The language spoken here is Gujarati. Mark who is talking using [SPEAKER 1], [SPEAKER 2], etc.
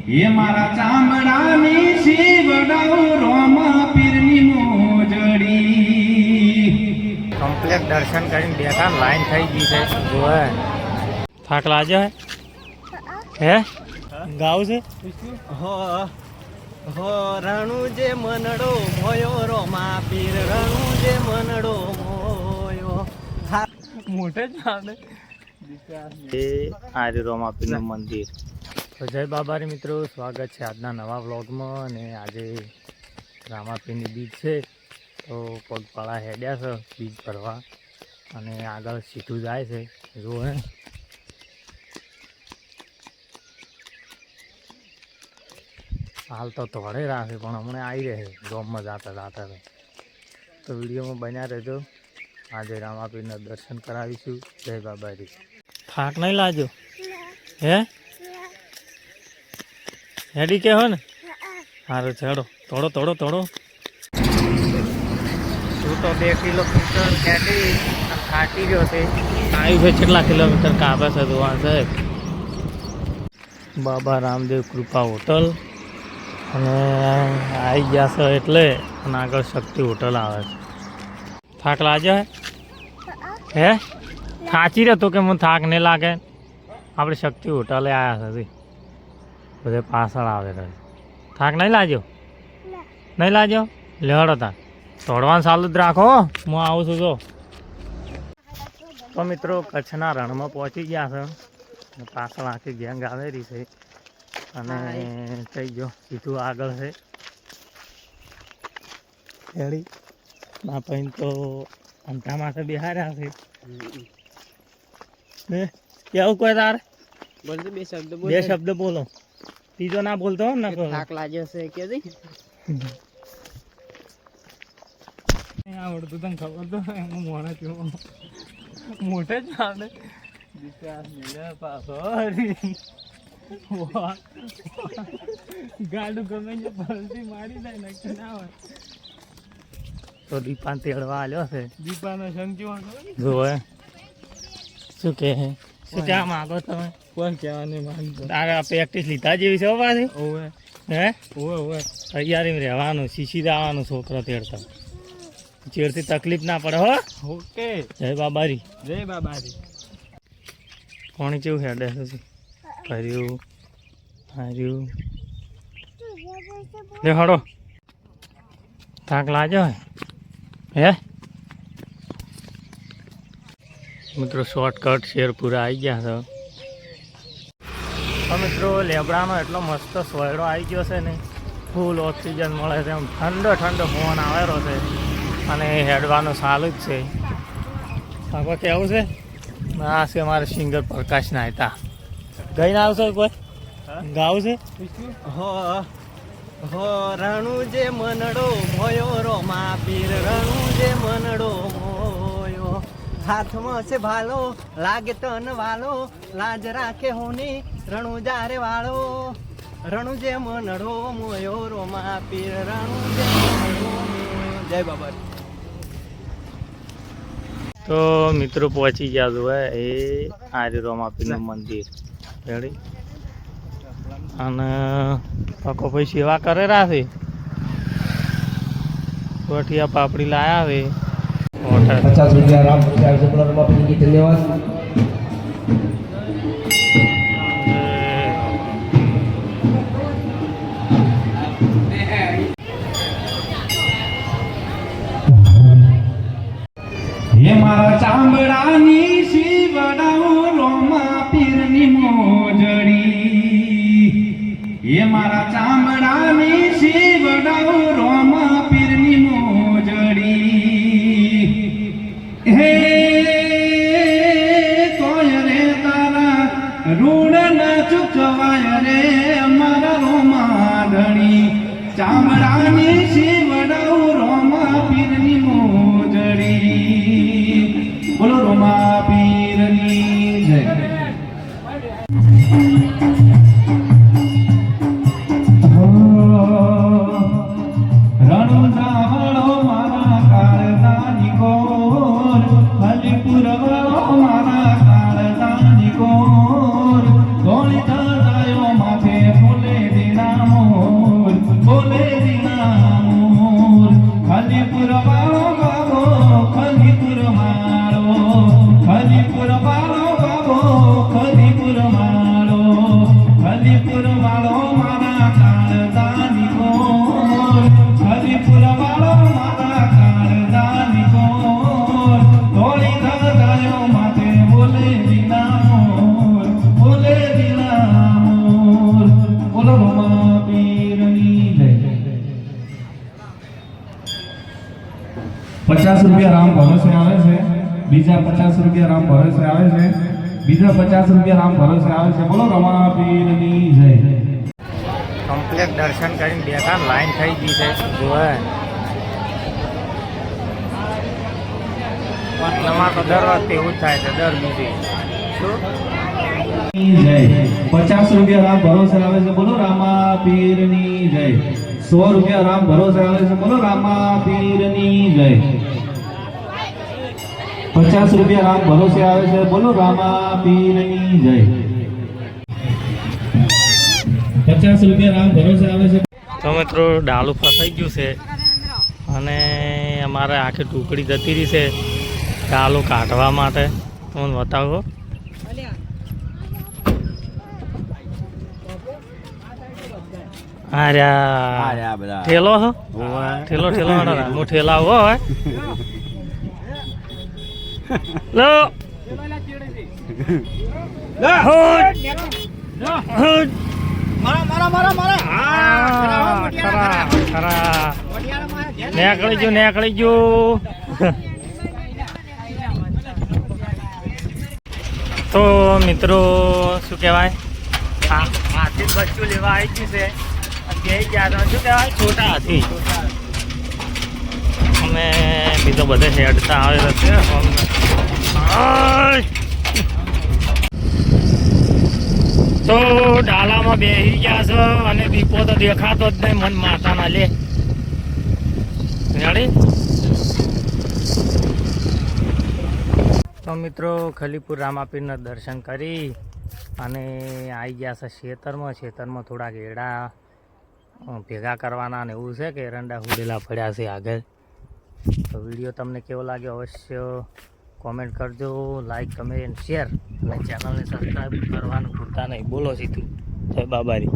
[SPEAKER 1] એ મારા ચામડાની શિવડાઉ રોમ પીરની મોજડી.
[SPEAKER 2] કમ્પ્લેટ દર્શન કરીને બેઠા લાઈન થઈ ગઈ છે. જોવે થાક લાગ્યો હે ગાવ છે
[SPEAKER 3] હો હો રણુ જે મનડો મોયો રોમા પીર રણુ જે મનડો મોયો
[SPEAKER 2] મોટે જ આવે એ આર્ય રોમાપીરનું મંદિર. તો જય બાબારી મિત્રો, સ્વાગત છે આજના નવા વ્લોગમાં. અને આજે રામાપીરની બીજ છે તો પગપાળા હેડ્યા છે બીજ ભરવા અને આગળ સીધું જાય છે. જુઓ હે હાલ તો ધોળે રાખે પણ હમણાં આવી રહે ગોમમાં જાતા જાતા. તો વિડીયોમાં બન્યા રહેજો. આજે રામાપીરના દર્શન કરાવીશું. જય બાબારી. થાક નહીં લાજો હે હેડી કે હો ને સારું ચડો તોડો તોડો તોડો. તું તો 2 કિલોમીટર હેડી થાકી ગયો છે. આવ્યું છે કેટલા કિલોમીટર કાપે છે જોવા સાહેબ. બાબા રામદેવ કૃપા હોટલ અને આવી ગયા છે એટલે અને આગળ શક્તિ હોટલ આવે છે. થાક લાગ્યો હે થાચી રહ્યો તો કે મને થાક નહીં લાગે. આપણે શક્તિ હોટલે આવ્યા છે બધે પાછળ આવે છે. થાક નહીં લાગ્યો નહીં લાગ્યો લેવડો તાર દોડવાનું ચાલુ જ રાખો. હું આવું છું જો. તો મિત્રો કચ્છના રણમાં પહોંચી ગયા છે. પાછળ આખી ગેંગ આવેલી છે અને થઈ ગયો સીધું આગળ છે ખેડી ના પછી તો અંધા માથે બિહાર્યા છે. કેવું કોઈ તારે
[SPEAKER 3] બોલજો બે
[SPEAKER 2] શબ્દ બોલો. ત્રીજો ના બોલતો ને
[SPEAKER 3] થાક લાગ્યો છે કે
[SPEAKER 2] આવડતું તને ખબર તો હું મોણે છું મોટે જ આવડે પાછો ગાડું ગમે છે ભરતી મારી જાય નક્કી ના હોય. તો દીપાન તેડવા આવ્યો છે. દીપાનો સંખ્યા જોવે શું કે શું કહેવા માંગો તમે?
[SPEAKER 3] કોણ કહેવાની માંગતો?
[SPEAKER 2] તારે પ્રેક્ટિસ લીધા જેવી છે પાછી.
[SPEAKER 3] ઓવે
[SPEAKER 2] હે
[SPEAKER 3] ઓવે
[SPEAKER 2] તૈયારી રહેવાનું શીશી દાવાનું છોકરો તેડતા ચેડથી તકલીફ ના પડે હો.
[SPEAKER 3] ઓકે
[SPEAKER 2] જય બાબારી.
[SPEAKER 3] જય બાબારી.
[SPEAKER 2] કોણી કેવું હેડે છે હર્યું હાર્યું લે હડો. થાક લાગ્યો હે મિત્રો? શોર્ટકટ શેરપુરા આવી ગયા છે. તો મિત્રો લેબડાનો એટલો મસ્ત સોયડો આવી ગયો છે ને, ફૂલ ઓક્સિજન મળે છે. એમ ઠંડો ઠંડો પવન આવેલો છે અને હેડવાનું ચાલુ જ છે. આગળ કેવું છે? આ છે અમારે સિંગર પ્રકાશ નાયતા. ગઈને આવશો કોઈ ગાવું છે?
[SPEAKER 3] હો હો રણુ જે મનડો મોયો રોમા પીર રણુ જે મનડો મોયો હાથમાં છે ભાલો લાગે તન વાલો લાજ રાખે હોની રણુ જારે વાળો રણુ જે મનડો મોયો રોમા પીર રણુ જે મનડો મોયો. જય બાબા.
[SPEAKER 2] તો મિત્રો પહોંચી ગયા જોવે એ આર્ય રોમાપીરનું મંદિર રેડી. અને પકો ભાઈ સેવા કરે છે. ગોઠિયા પાપડી લાયા છે.
[SPEAKER 4] 50 રૂપિયા રામ ધન્યવાદ.
[SPEAKER 1] એ મારા ચામડાની શિવડાઉ રોમ પીરની મોજડી. એ મારા ચામડાની શિવડાઉ રોમ પીરની મોજડી. હે કોઈ રે તારા ઋણ ન ચૂકવાય રે અમારા રોમા ધણી. ચામડાની શિવડાઉ રોમ પીરની મોજડી. બોલો રોમા પીરની જય. રણુજા વાળો મારા કાળદાની ગોર, હલીપુર વાળો મારા કાળદાની ગોર, ગોળી માથે ફૂલે દે બોલો રમા પીરની જય. 50 રૂપિયા રામ ભરોસે આવે છે. બીજા 50 રૂપિયા રામ ભરોસે આવે છે. બીજા 50 રૂપિયા રામ ભરોસે આવે છે. બોલો રમા પીરની જય.
[SPEAKER 2] કમ્પ્લેટ દર્શન કરીને બેઠા લાઈન થઈ ગઈ છે જોવે તમારે તો દર વખતે એવું જ થાય છે દર બીજી શું
[SPEAKER 1] જય. 50 રૂપિયા રામ ભરોસે આવે છે. બોલો રામા પીરની જય. 100 રૂપિયા રામ ભરોસે આવે છે. બોલો રામા પીરની જય. 50 રૂપિયા રામ ભરોસે આવે છે. બોલો રામા પીરની જય. 50 રૂપિયા રામ ભરોસે આવે છે.
[SPEAKER 2] તો મિત્રો ડાલું ફસાઈ ગયું છે અને અમારે આખી ટુકડી જતી રહી છે ડાલું કાઢવા માટે તમને બતાવો અરે ઠેલો છો ઠેલો ઠેલો હું ઠેલા આવો હોય લો નીકળી ગયું તો મિત્રો શું કહેવાય હાથી બચ્ચું લેવા આવી ગયું છે બે ગયા શું કહેવાય છોટા હાથી અમે બીજો બધે હેડતા આવે છે તો ડાલામાં બેસી ગયા છો અને દીપો તો દેખાતો જ નહીં મન માતાના લે જાણી તો મિત્રો ખલીપુર રામાપીરના દર્શન કરી અને આવી ગયા છે ખેતરમાં થોડા ઘેડા ભેગા કરવાના ને એવું છે કે એરંડા હુડેલા પડ્યા છે આગળ તો વિડીયો તમને કેવો લાગ્યો અવશ્ય કોમેન્ટ કરજો લાઈક કમેન્ટ શેર અને ચેનલને સબસ્ક્રાઈબ કરવાનું ભૂલતા નહીં બોલો સીધું જય બાબારી